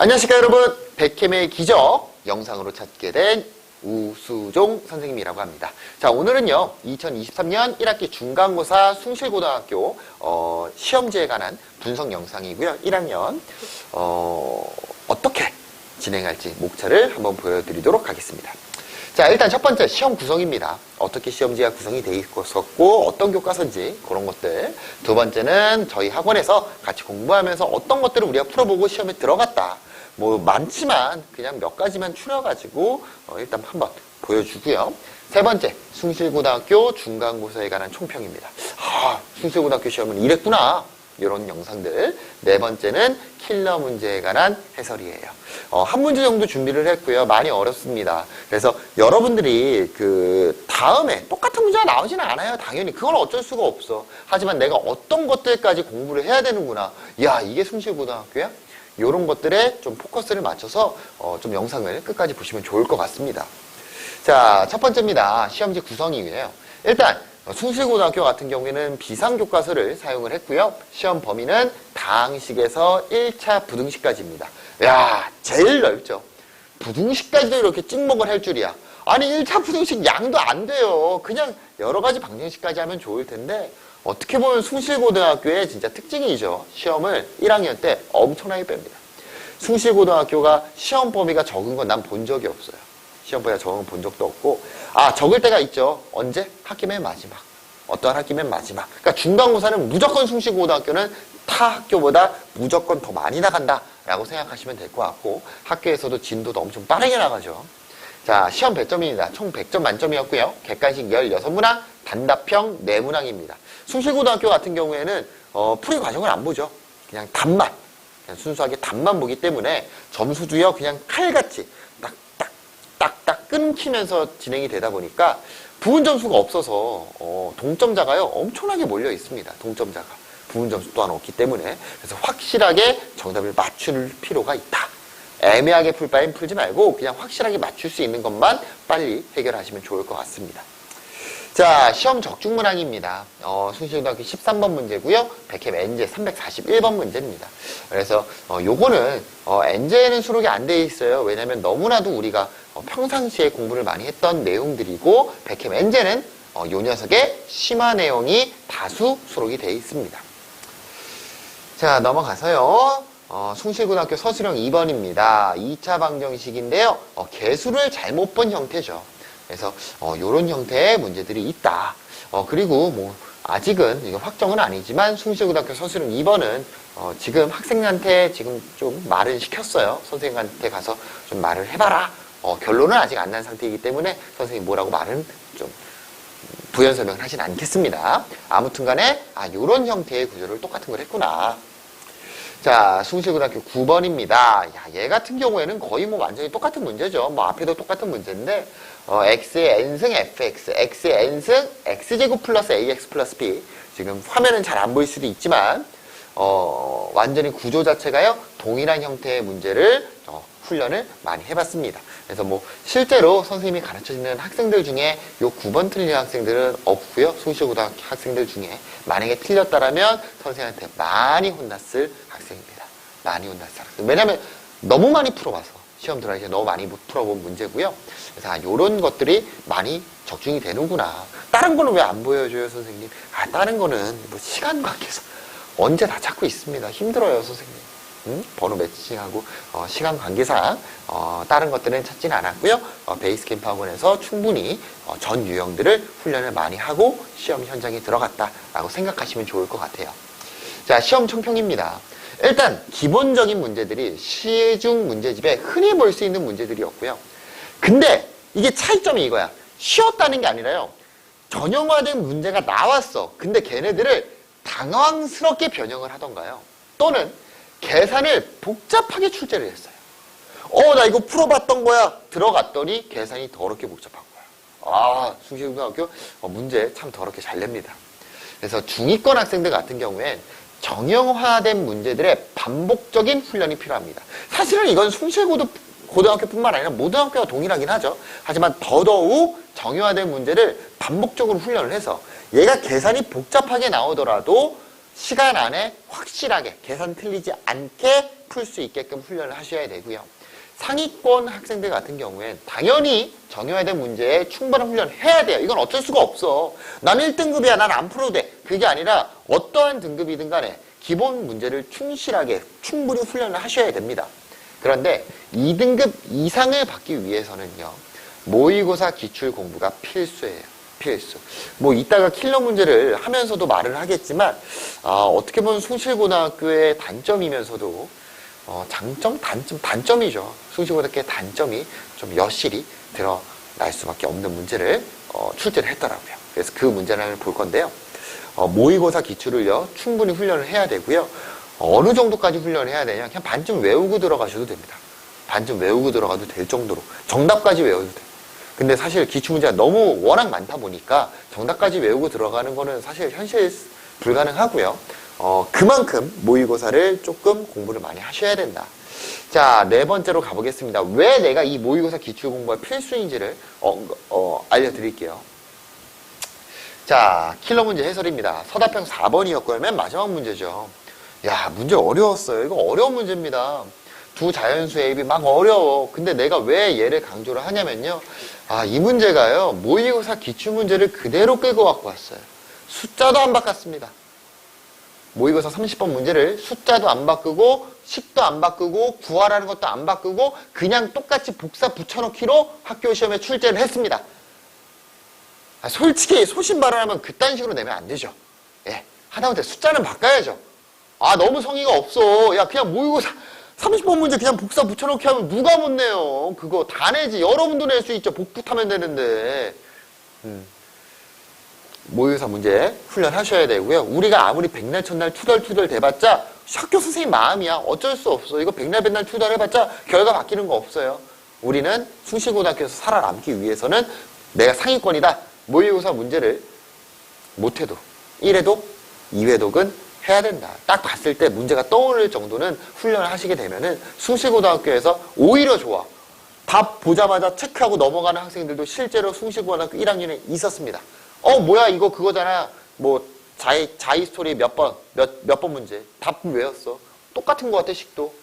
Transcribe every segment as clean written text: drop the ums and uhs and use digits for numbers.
안녕하십니까 여러분, 백캠의 기적 영상으로 찾게 된 우수종 선생님이라고 합니다. 자, 오늘은요 2023년 1학기 중간고사 숭실고등학교 시험지에 관한 분석 영상이고요. 1학년 어떻게 진행할지 목차를 한번 보여드리도록 하겠습니다. 자, 일단 첫 번째 시험 구성입니다. 어떻게 시험지가 구성이 되어 있었고 어떤 교과서인지 그런 것들. 두 번째는 저희 학원에서 같이 공부하면서 어떤 것들을 우리가 풀어보고 시험에 들어갔다. 뭐 많지만 그냥 몇 가지만 추려가지고 일단 한번 보여주고요. 세 번째, 숭실고등학교 중간고사에 관한 총평입니다. 숭실고등학교 시험은 이랬구나. 이런 영상들. 네 번째는 킬러 문제에 관한 해설이에요. 한 문제 정도 준비를 했고요. 많이 어렵습니다. 그래서 여러분들이 다음에 똑같은 문제가 나오지는 않아요. 당연히 그건 어쩔 수가 없어. 하지만 내가 어떤 것들까지 공부를 해야 되는구나. 야, 이게 숭실고등학교야? 이런 것들에 좀 포커스를 맞춰서 좀 영상을 끝까지 보시면 좋을 것 같습니다. 자, 첫 번째입니다. 시험지 구성이에요. 일단 숭실고등학교 같은 경우에는 비상교과서를 사용을 했고요. 시험 범위는 다항식에서 1차 부등식까지입니다. 야, 제일 넓죠. 부등식까지도 이렇게 찍먹을 할 줄이야. 아니 1차 부등식 양도 안 돼요. 그냥 여러 가지 방정식까지 하면 좋을 텐데 어떻게 보면 숭실고등학교의 진짜 특징이죠. 시험을 1학년 때 엄청나게 뺍니다. 숭실고등학교가 시험 범위가 적은 건 난 본 적이 없어요. 시험 범위가 적은 건 본 적도 없고, 적을 때가 있죠. 언제? 학기 맨 마지막. 어떠한 학기 맨 마지막. 그러니까 중간고사는 무조건 숭실고등학교는 타 학교보다 무조건 더 많이 나간다 라고 생각하시면 될 것 같고, 학교에서도 진도도 엄청 빠르게 나가죠. 자, 시험 배점입니다. 총 100점 만점이었고요. 객관식 16문항, 단답형 4문항입니다. 숭실고등학교 같은 경우에는 풀이 과정을 안 보죠. 그냥 답만, 그냥 순수하게 답만 보기 때문에 점수도요 그냥 칼같이 딱딱딱딱 끊기면서 진행이 되다 보니까 부분 점수가 없어서 동점자가요 엄청나게 몰려 있습니다. 동점자가 부분 점수 또한 없기 때문에 그래서 확실하게 정답을 맞출 필요가 있다. 애매하게 풀 바엔 풀지 말고 그냥 확실하게 맞출 수 있는 것만 빨리 해결하시면 좋을 것 같습니다. 자, 시험 적중문항입니다. 숭실고등학교 13번 문제고요. 백캠 NJ 341번 문제입니다. 그래서 요거는 NJ에는 수록이 안 돼 있어요. 왜냐면 너무나도 우리가 평상시에 공부를 많이 했던 내용들이고 백캠 NJ는 요 녀석의 심화 내용이 다수 수록이 돼 있습니다. 자, 넘어가서요. 숭실고등학교 서술형 2번입니다. 2차 방정식인데요. 개수를 잘못 본 형태죠. 그래서 요런 형태의 문제들이 있다. 그리고 뭐 아직은 이거 확정은 아니지만 숭실고등학교 서술형 2번은 지금 학생한테 지금 좀 말을 시켰어요. 선생님한테 가서 좀 말을 해봐라. 결론은 아직 안 난 상태이기 때문에 선생님이 뭐라고 말은 좀 부연 설명을 하진 않겠습니다. 아무튼 간에 요런 형태의 구조를 똑같은 걸 했구나. 자, 숭실고등학교 9번입니다. 야, 얘 같은 경우에는 거의 뭐 완전히 똑같은 문제죠. 뭐 앞에도 똑같은 문제인데 x의 n승 fx, x의 n승 x제곱 플러스 ax 플러스 b. 지금 화면은 잘 안 보일 수도 있지만 완전히 구조 자체가요 동일한 형태의 문제를 훈련을 많이 해봤습니다. 그래서 뭐 실제로 선생님이 가르쳐주는 학생들 중에 요 9번 틀린 학생들은 없고요. 숭실고등학교 학생들 중에 만약에 틀렸다라면 선생님한테 많이 혼났을 학생입니다. 많이 혼났을 학생. 왜냐면 너무 많이 풀어봐서 시험 들어가기 전에 너무 많이 못 풀어본 문제고요. 그래서 요런 것들이 많이 적중이 되는구나. 다른 거는 왜 안 보여줘요, 선생님? 다른 거는 뭐 시간 관계에서 언제 다 찾고 있습니다. 힘들어요, 선생님. 번호 매칭하고 시간 관계상 다른 것들은 찾지는 않았고요. 베이스캠프 학원에서 충분히 전 유형들을 훈련을 많이 하고 시험 현장에 들어갔다라고 생각하시면 좋을 것 같아요. 자, 시험 총평입니다. 일단 기본적인 문제들이 시중 문제집에 흔히 볼 수 있는 문제들이었고요. 근데 이게 차이점이 이거야. 쉬웠다는 게 아니라요. 전형화된 문제가 나왔어. 근데 걔네들을 당황스럽게 변형을 하던가요. 또는 계산을 복잡하게 출제를 했어요. 나 이거 풀어봤던 거야. 들어갔더니 계산이 더럽게 복잡한 거야. 숭실고등학교 문제 참 더럽게 잘 냅니다. 그래서 중위권 학생들 같은 경우엔 정형화된 문제들의 반복적인 훈련이 필요합니다. 사실은 이건 숭실고등학교뿐만 아니라 모든 학교가 동일하긴 하죠. 하지만 더더욱 정형화된 문제를 반복적으로 훈련을 해서 얘가 계산이 복잡하게 나오더라도 시간 안에 확실하게 계산 틀리지 않게 풀 수 있게끔 훈련을 하셔야 되고요. 상위권 학생들 같은 경우엔 당연히 정형화된 문제에 충분한 훈련을 해야 돼요. 이건 어쩔 수가 없어. 난 1등급이야. 난 안 풀어도 돼. 그게 아니라 어떠한 등급이든 간에 기본 문제를 충실하게 충분히 훈련을 하셔야 됩니다. 그런데 2등급 이상을 받기 위해서는요. 모의고사 기출 공부가 필수예요. 필수. 뭐 이따가 킬러 문제를 하면서도 말을 하겠지만 어떻게 보면 숭실고등학교의 단점이면서도 장점, 단점이죠. 숭실고등학교의 단점이 좀 여실히 드러날 수밖에 없는 문제를 출제를 했더라고요. 그래서 그 문제를 볼 건데요. 모의고사 기출을요 충분히 훈련을 해야 되고요. 어느 정도까지 훈련을 해야 되냐? 그냥 반쯤 외우고 들어가셔도 됩니다. 반쯤 외우고 들어가도 될 정도로 정답까지 외워도 돼요. 근데 사실 기출문제가 너무 워낙 많다 보니까 정답까지 외우고 들어가는 거는 사실 현실 불가능하고요. 그만큼 모의고사를 조금 공부를 많이 하셔야 된다. 자, 네 번째로 가보겠습니다. 왜 내가 이 모의고사 기출 공부가 필수인지를 알려드릴게요. 자, 킬러 문제 해설입니다. 서답형 4번이었고요. 맨 마지막 문제죠. 야, 문제 어려웠어요. 이거 어려운 문제입니다. 두 자연수 A, B 막 어려워. 근데 내가 왜 얘를 강조를 하냐면요. 이 문제가요. 모의고사 기출문제를 그대로 끌고 갖고 왔어요. 숫자도 안 바꿨습니다. 모의고사 30번 문제를 숫자도 안 바꾸고 식도 안 바꾸고 구하라는 것도 안 바꾸고 그냥 똑같이 복사 붙여넣기로 학교 시험에 출제를 했습니다. 솔직히 소신 발언하면 그딴 식으로 내면 안 되죠. 예, 하다못해 숫자는 바꿔야죠. 너무 성의가 없어. 야, 그냥 모의고사 30번 문제 그냥 복사 붙여넣기 하면 누가 못 내요. 그거 다 내지. 여러분도 낼 수 있죠. 복붙하면 되는데. 모의고사 문제 훈련하셔야 되고요. 우리가 아무리 백날 첫날 투덜투덜 대봤자 학교 선생님 마음이야. 어쩔 수 없어. 이거 백날 백날 투덜 해봤자 결과 바뀌는 거 없어요. 우리는 숭실고등학교에서 살아남기 위해서는 내가 상위권이다. 모의고사 문제를 못해도 1회독, 2회독은 해야 된다. 딱 봤을 때 문제가 떠오를 정도는 훈련을 하시게 되면은 숭실고등학교에서 오히려 좋아. 답 보자마자 체크하고 넘어가는 학생들도 실제로 숭실고등학교 1학년에 있었습니다. 뭐야 이거 그거잖아. 뭐 자이 스토리 몇 번 문제. 답 외웠어. 똑같은 것 같아 식도.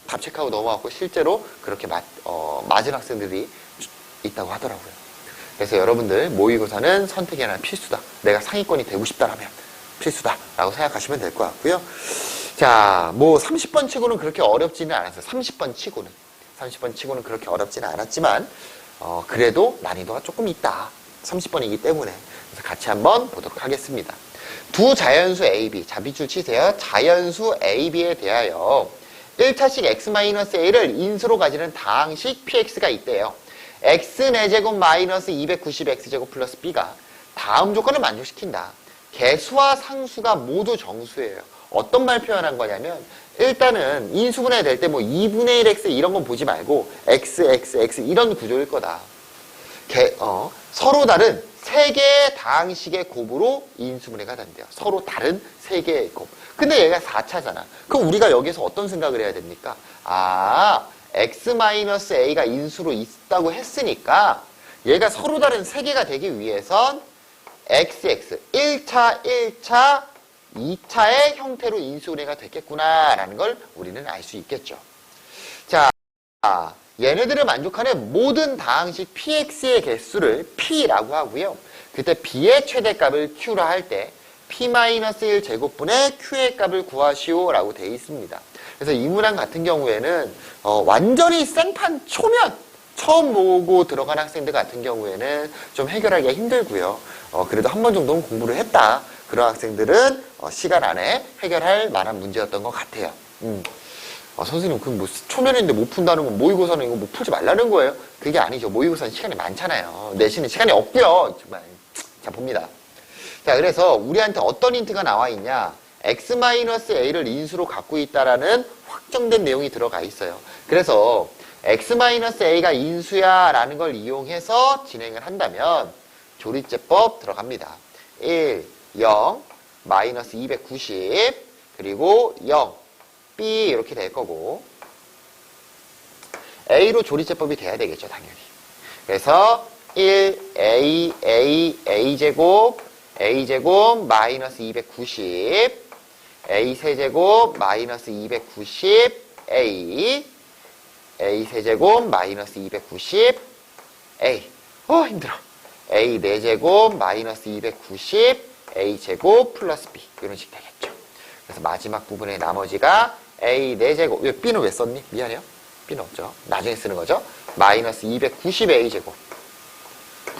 답 체크하고 넘어갔고 실제로 그렇게 맞은 학생들이 있다고 하더라고요. 그래서 여러분들 모의고사는 선택이 하나 필수다. 내가 상위권이 되고 싶다라면 필수다라고 생각하시면 될 것 같고요. 자, 뭐 30번 치고는 그렇게 어렵지는 않았어요. 30번 치고는 그렇게 어렵지는 않았지만 그래도 난이도가 조금 있다. 30번이기 때문에 그래서 같이 한번 보도록 하겠습니다. 두 자연수 A, B. 자, 밑줄 치세요. 자연수 A, B에 대하여 1차식 x-a를 인수로 가지는 다항식 px가 있대요. x4제곱 마이너스 290x제곱 플러스 b가 다음 조건을 만족시킨다. 개수와 상수가 모두 정수예요. 어떤 말 표현한 거냐면 일단은 인수분해 될 때 뭐 2분의 1x 이런 건 보지 말고 x 이런 구조일 거다. 서로 다른 세 개의 다항식의 곱으로 인수분해가 된대요. 서로 다른 세 개의 곱. 근데 얘가 4차잖아. 그럼 우리가 여기서 어떤 생각을 해야 됩니까? x-a가 인수로 있다고 했으니까 얘가 서로 다른 세 개가 되기 위해선 xx 1차, 2차의 형태로 인수분해가 됐겠구나라는 걸 우리는 알 수 있겠죠. 자, 얘네들을 만족하는 모든 다항식 px의 개수를 p라고 하고요. 그때 b의 최대값을 q라 할 때 p-1 제곱분의 q의 값을 구하시오라고 되어 있습니다. 그래서 이 문항 같은 경우에는 완전히 생판 초면 처음 보고 들어간 학생들 같은 경우에는 좀 해결하기가 힘들고요. 그래도 한 번 정도는 공부를 했다. 그런 학생들은 시간 안에 해결할 만한 문제였던 것 같아요. 선생님, 그럼 뭐 초면인데 못 푼다는 건 모의고사는 이거 뭐 풀지 말라는 거예요? 그게 아니죠. 모의고사는 시간이 많잖아요. 내신은 시간이 없고요. 정말. 자, 봅니다. 자, 그래서 우리한테 어떤 힌트가 나와 있냐? x-a를 인수로 갖고 있다라는 확정된 내용이 들어가 있어요. 그래서 x-a가 인수야 라는 걸 이용해서 진행을 한다면 조리제법 들어갑니다. 1, 0, 마이너스 290, 그리고 0, B 이렇게 될 거고 A로 조리제법이 돼야 되겠죠, 당연히. 그래서 1, A 제곱 a제곱 마이너스 290, a 세제곱 마이너스 290, a 세제곱 마이너스 290, a 힘들어. a 4제곱 마이너스 290, a 제곱 플러스 b 이런 식 되겠죠. 그래서 마지막 부분의 나머지가 a 4제곱, b는 왜 썼니? 미안해요. b는 없죠. 나중에 쓰는 거죠. 마이너스 290 a 제곱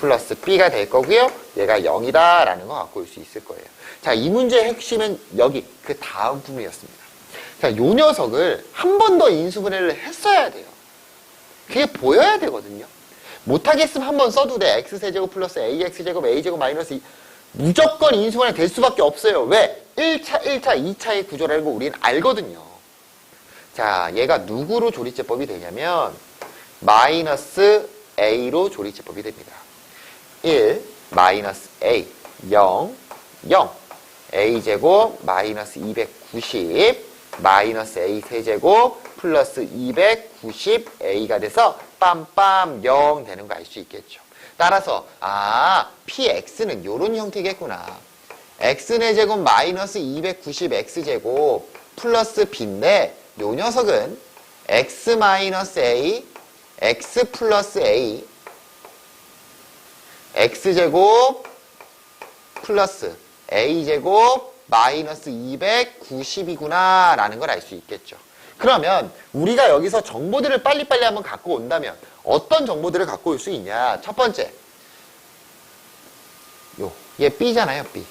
플러스 b가 될 거고요. 얘가 0이다 라는 거 갖고 올 수 있을 거예요. 자, 이 문제의 핵심은 여기 그 다음 부분이었습니다. 자, 요 녀석을 한 번 더 인수분해를 했어야 돼요. 그게 보여야 되거든요. 못하겠으면 한 번 써도 돼. x세제곱 플러스 ax제곱 a제곱 마이너스 2. 무조건 인수분해 될 수밖에 없어요. 왜? 1차, 2차의 구조라는 거 우리는 알거든요. 자, 얘가 누구로 조리제법이 되냐면 마이너스 a로 조리제법이 됩니다. 1, 마이너스 a, 0, 0, a제곱 마이너스 290, 마이너스 a 세제곱 플러스 290a가 돼서 빰빰 0 되는 거 알 수 있겠죠. 따라서 px는 이런 형태겠구나. x의 제곱 마이너스 290x제곱 플러스 b인데 요 녀석은 x 마이너스 a, x 플러스 a, x제곱 플러스 a제곱 마이너스 290이구나 라는 걸 알 수 있겠죠. 그러면 우리가 여기서 정보들을 빨리빨리 한번 갖고 온다면 어떤 정보들을 갖고 올 수 있냐. 첫 번째, 얘 b잖아요. b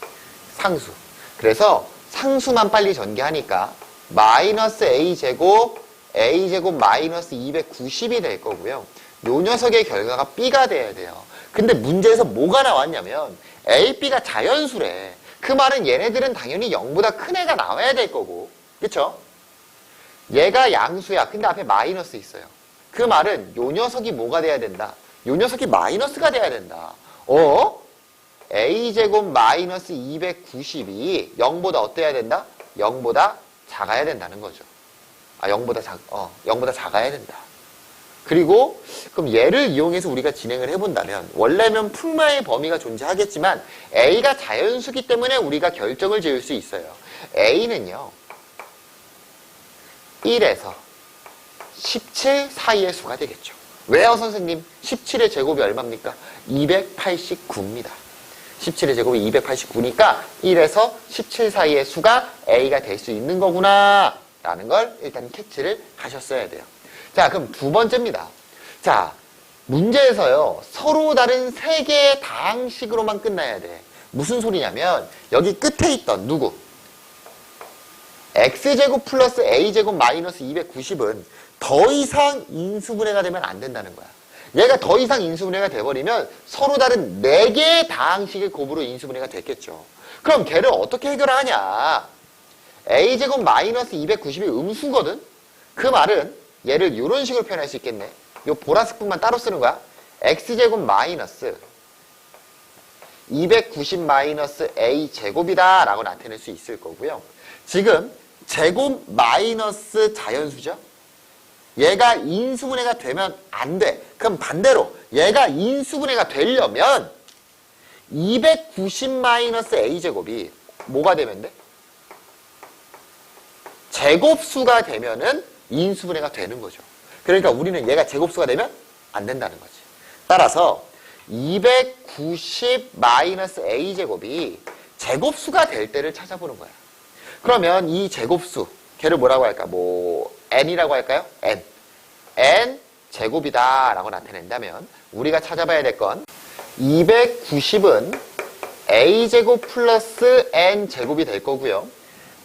상수. 그래서 상수만 빨리 전개하니까 마이너스 a제곱 마이너스 290이 될 거고요. 요 녀석의 결과가 b가 돼야 돼요. 근데 문제에서 뭐가 나왔냐면 a, b가 자연수래. 그 말은 얘네들은 당연히 0보다 큰 애가 나와야 될 거고, 그쵸? 얘가 양수야. 근데 앞에 마이너스 있어요. 그 말은 요 녀석이 뭐가 돼야 된다? 요 녀석이 마이너스가 돼야 된다. a제곱 마이너스 290이 0보다 어때야 된다? 0보다 작아야 된다는 거죠. 0보다 작아야 된다. 그리고 그럼 얘를 이용해서 우리가 진행을 해본다면 원래는 풍마의 범위가 존재하겠지만 a가 자연수기 때문에 우리가 결정을 지을 수 있어요. a는요 1에서 17 사이의 수가 되겠죠. 왜요 선생님? 17의 제곱이 얼마입니까? 289입니다. 17의 제곱이 289니까 1에서 17 사이의 수가 a가 될 수 있는 거구나 라는 걸 일단 캐치를 하셨어야 돼요. 자, 그럼 두 번째입니다. 자, 문제에서요 서로 다른 세 개의 다항식으로만 끝나야 돼. 무슨 소리냐면 여기 끝에 있던 누구? x제곱 플러스 a제곱 마이너스 290은 더 이상 인수분해가 되면 안 된다는 거야. 얘가 더 이상 인수분해가 돼버리면 서로 다른 4개의 다항식의 곱으로 인수분해가 됐겠죠. 그럼 걔를 어떻게 해결하냐? a제곱 마이너스 290이 음수거든? 그 말은 얘를 이런 식으로 표현할 수 있겠네. 요 보라색 부분만 따로 쓰는 거야. x제곱 마이너스 290 마이너스 a제곱이다 라고 나타낼 수 있을 거고요. 지금 제곱 마이너스 자연수죠? 얘가 인수분해가 되면 안 돼. 그럼 반대로 얘가 인수분해가 되려면 290 마이너스 a제곱이 뭐가 되면 돼? 제곱수가 되면은 인수분해가 되는 거죠. 그러니까 우리는 얘가 제곱수가 되면 안 된다는 거지. 따라서 290 마이너스 a제곱이 제곱수가 될 때를 찾아보는 거야. 그러면 이 제곱수, 걔를 뭐라고 할까? n이라고 할까요? n 제곱이다 라고 나타낸다면 우리가 찾아봐야 될 건 290은 a제곱 플러스 n 제곱이 될 거고요.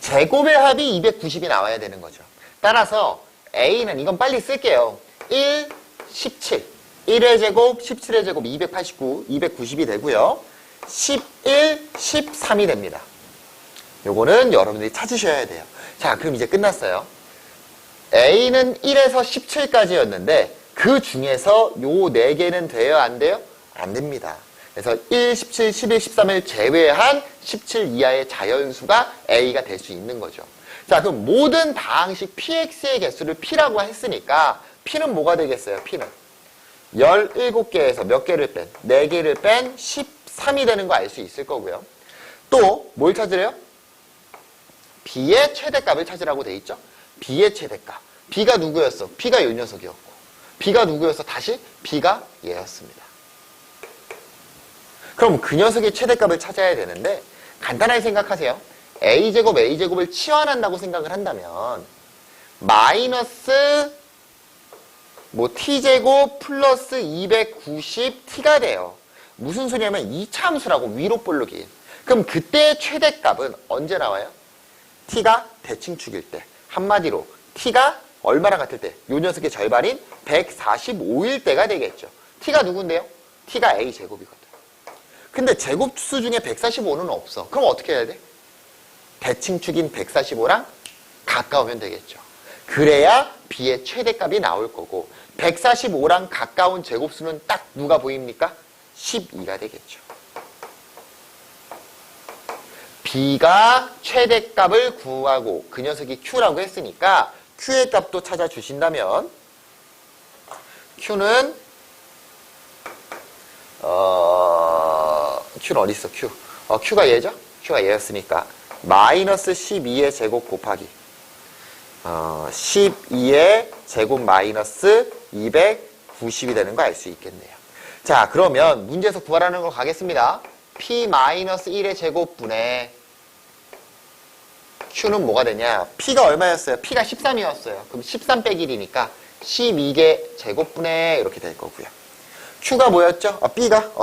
제곱의 합이 290이 나와야 되는 거죠. 따라서 a는 이건 빨리 쓸게요. 1, 17. 1의 제곱, 17의 제곱, 289, 290이 되고요. 11, 13이 됩니다. 요거는 여러분들이 찾으셔야 돼요. 자, 그럼 이제 끝났어요. a는 1에서 17까지였는데 그 중에서 요 4개는 돼요? 안 돼요? 안 됩니다. 그래서 1, 17, 11, 13을 제외한 17 이하의 자연수가 a가 될 수 있는 거죠. 자, 그럼 모든 다항식 px의 개수를 p라고 했으니까 p는 뭐가 되겠어요? p는 17개에서 몇 개를 뺀? 4개를 뺀 13이 되는 거 알 수 있을 거고요. 또 뭘 찾으래요? B의 최대값을 찾으라고 돼 있죠. B의 최대값. B가 누구였어? B가 이 녀석이었고. B가 누구였어? 다시 B가 얘였습니다. 그럼 그 녀석의 최대값을 찾아야 되는데 간단하게 생각하세요. A제곱, A제곱을 치환한다고 생각을 한다면 마이너스 T제곱 플러스 290T가 돼요. 무슨 소리냐면 2차 함수라고 위로 볼록이. 그럼 그때의 최대값은 언제 나와요? T가 대칭축일 때. 한마디로 T가 얼마랑 같을 때? 요 녀석의 절반인 145일 때가 되겠죠. T가 누군데요? T가 A제곱이거든. 근데 제곱수 중에 145는 없어. 그럼 어떻게 해야 돼? 대칭축인 145랑 가까우면 되겠죠. 그래야 B의 최대값이 나올 거고 145랑 가까운 제곱수는 딱 누가 보입니까? 12가 되겠죠. B가 최대값을 구하고 그 녀석이 Q라고 했으니까 Q의 값도 찾아주신다면 Q는 Q는 어디 있어? Q. Q가 얘죠? Q가 얘였으니까 마이너스 12의 제곱 곱하기 12의 제곱 마이너스 290이 되는 거 알 수 있겠네요. 자, 그러면 문제에서 구하라는 거 가겠습니다. P-1의 제곱분의 Q는 뭐가 되냐? P가 얼마였어요? P가 13이었어요. 그럼 13 빼기 1이니까 12개 제곱분의 이렇게 될 거고요. Q가 뭐였죠?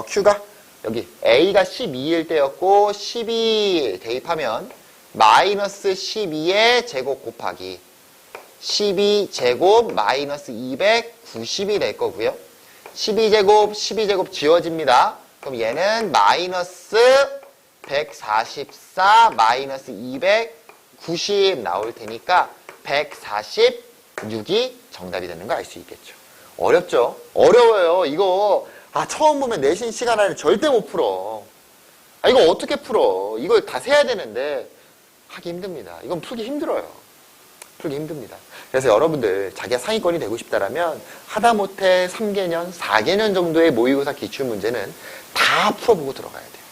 Q가 여기 A가 12일 때였고 12 대입하면 마이너스 12의 제곱 곱하기 12제곱 마이너스 290이 될 거고요. 12제곱 지워집니다. 그럼 얘는 마이너스 144 마이너스 290 나올 테니까 146이 정답이 되는 거 알 수 있겠죠. 어렵죠? 어려워요. 이거 처음 보면 내신 시간 안에 절대 못 풀어. 이거 어떻게 풀어? 이걸 다 세야 되는데 하기 힘듭니다. 이건 풀기 힘들어요. 풀기 힘듭니다. 그래서 여러분들 자기가 상위권이 되고 싶다라면 하다못해 3개년, 4개년 정도의 모의고사 기출문제는 다 풀어보고 들어가야 돼요.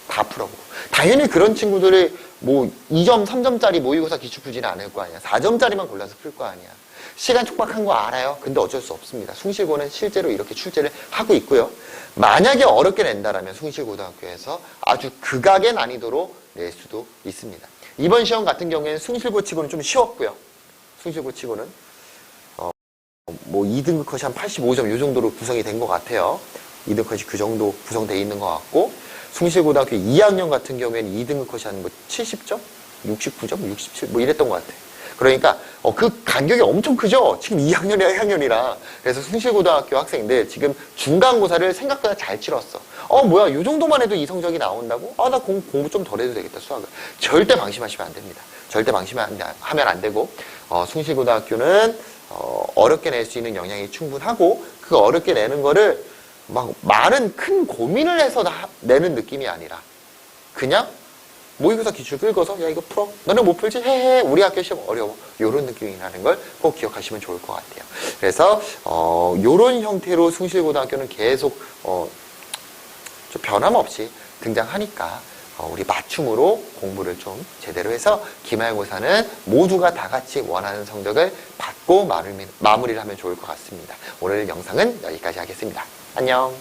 다 풀어보고. 당연히 그런 친구들이 2점, 3점짜리 모의고사 기출 풀지는 않을 거 아니야. 4점짜리만 골라서 풀 거 아니야. 시간 촉박한 거 알아요. 근데 어쩔 수 없습니다. 숭실고는 실제로 이렇게 출제를 하고 있고요. 만약에 어렵게 낸다라면 숭실고등학교에서 아주 극악의 난이도로 낼 수도 있습니다. 이번 시험 같은 경우에는 숭실고 치고는 좀 쉬웠고요. 숭실고 치고는 2등급 컷이 한 85점 이 정도로 구성이 된 것 같아요. 2등급 컷이 그 정도 구성되어 있는 것 같고 숭실고등학교 2학년 같은 경우에는 2등급 컷이 한 70점? 69점? 67? 이랬던 것 같아요. 그러니까 그 간격이 엄청 크죠? 지금 2학년이랑 1학년이라. 그래서 숭실고등학교 학생들 지금 중간고사를 생각보다 잘 치렀어. 뭐야 이 정도만 해도 이 성적이 나온다고? 나 공부 좀 덜 해도 되겠다 수학을. 절대 방심하시면 안 됩니다. 절대 방심하면 안 되고 숭실고등학교는 어렵게 낼 수 있는 역량이 충분하고 그 어렵게 내는 거를 막 많은 큰 고민을 해서 내는 느낌이 아니라 그냥 모의고사 기출 긁어서 야 이거 풀어 너네 못 풀지 해해 우리 학교 시험 어려워 이런 느낌이라는 걸 꼭 기억하시면 좋을 것 같아요. 그래서 이런 형태로 숭실고등학교는 계속 좀 변함없이 등장하니까 우리 맞춤으로 공부를 좀 제대로 해서 기말고사는 모두가 다 같이 원하는 성적을 받고 마무리를 하면 좋을 것 같습니다. 오늘 영상은 여기까지 하겠습니다. 안녕.